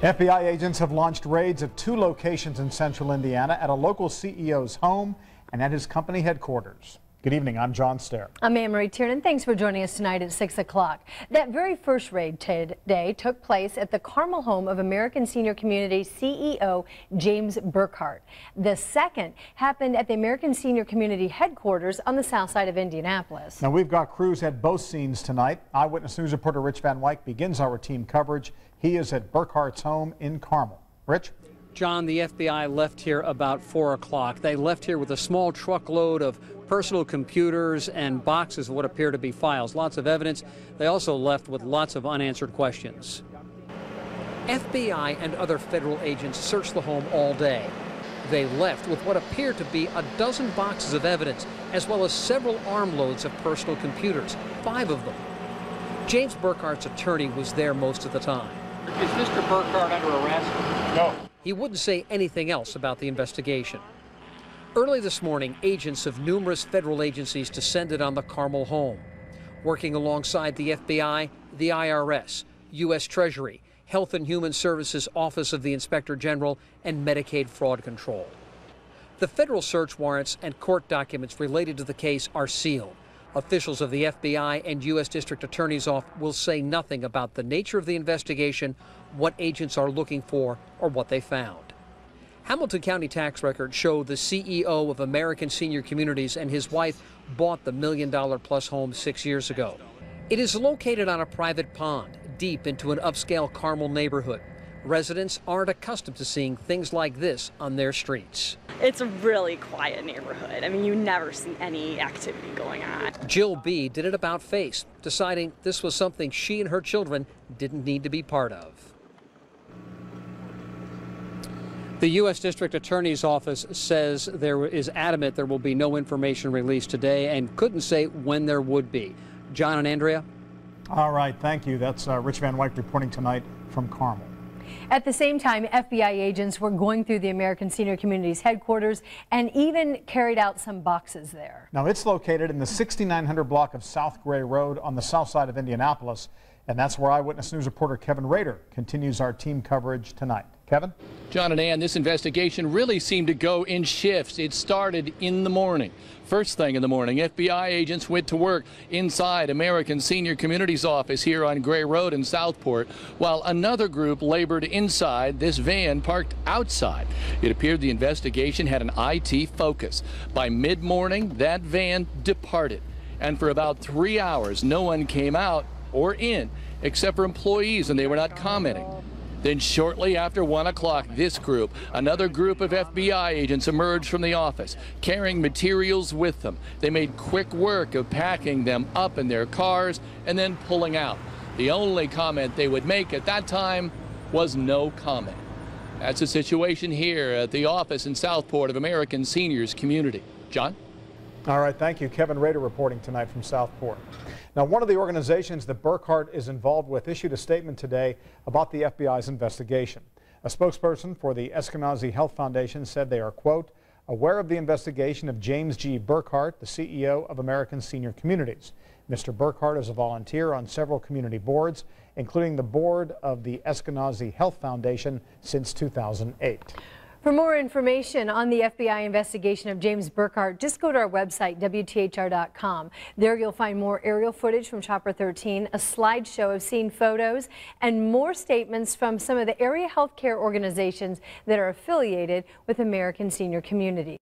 FBI agents have launched raids at 2 locations in central Indiana, at a local CEO's home and at his company headquarters. Good evening, I'm John Stair. I'm Anne-Marie Tiernan. Thanks for joining us tonight at 6 o'clock. That very first raid today took place at the Carmel home of American Senior Community CEO James Burkhart. The second happened at the American Senior Community headquarters on the south side of Indianapolis. Now, we've got crews at both scenes tonight. Eyewitness News reporter Rich Van Wyk begins our team coverage. He is at Burkhart's home in Carmel. Rich? John, the FBI left here about 4 o'clock. They left here with a small truckload of personal computers and boxes of what appear to be files. Lots of evidence. They also left with lots of unanswered questions. FBI and other federal agents searched the home all day. They left with what appeared to be a dozen boxes of evidence, as well as several armloads of personal computers, 5 of them. James Burkhart's attorney was there most of the time. Is Mr. Burkhart under arrest? No. He wouldn't say anything else about the investigation. Early this morning, agents of numerous federal agencies descended on the Carmel home, working alongside the FBI, the IRS, U.S. Treasury, Health and Human Services Office of the Inspector General, and Medicaid Fraud Control. The federal search warrants and court documents related to the case are sealed. Officials of the FBI and U.S. District Attorney's Office will say nothing about the nature of the investigation, what agents are looking for, or what they found. Hamilton County tax records show the CEO of American Senior Communities and his wife bought the $1 million-plus home 6 years ago. It is located on a private pond, deep into an upscale Carmel neighborhood. Residents aren't accustomed to seeing things like this on their streets. It's a really quiet neighborhood. I mean, you never see any activity going on. Jill B. did it about face, deciding this was something she and her children didn't need to be part of. The U.S. District Attorney's Office says there is adamant there will be no information released today and couldn't say when there would be. John and Andrea? All right, thank you. That's Rich Van Wyk reporting tonight from Carmel. At the same time, FBI agents were going through the American Senior Community's headquarters and even carried out some boxes there. Now, it's located in the 6900 block of South Gray Road on the south side of Indianapolis, and that's where Eyewitness News reporter Kevin Rader continues our team coverage tonight. Kevin? John and Ann, this investigation really seemed to go in shifts. It started in the morning. First thing in the morning, FBI agents went to work inside American Senior Community's office here on Gray Road in Southport, while another group labored inside this van parked outside. It appeared the investigation had an IT focus. By mid-morning, that van departed. And for about 3 hours, no one came out or in except for employees, and they were not commenting. Then shortly after 1 o'clock, this group, another group of FBI agents, emerged from the office, carrying materials with them. They made quick work of packing them up in their cars and then pulling out. The only comment they would make at that time was no comment. That's the situation here at the office in Southport of American Seniors Community. John? All right, thank you. Kevin Rader reporting tonight from Southport. Now, one of the organizations that Burkhart is involved with issued a statement today about the FBI's investigation. A spokesperson for the Eskenazi Health Foundation said they are, quote, aware of the investigation of James G. Burkhart, the CEO of American Senior Communities. Mr. Burkhart is a volunteer on several community boards, including the board of the Eskenazi Health Foundation since 2008. For more information on the FBI investigation of James Burkhart, just go to our website, WTHR.com. There you'll find more aerial footage from Chopper 13, a slideshow of scene photos, and more statements from some of the area health care organizations that are affiliated with American Senior Community.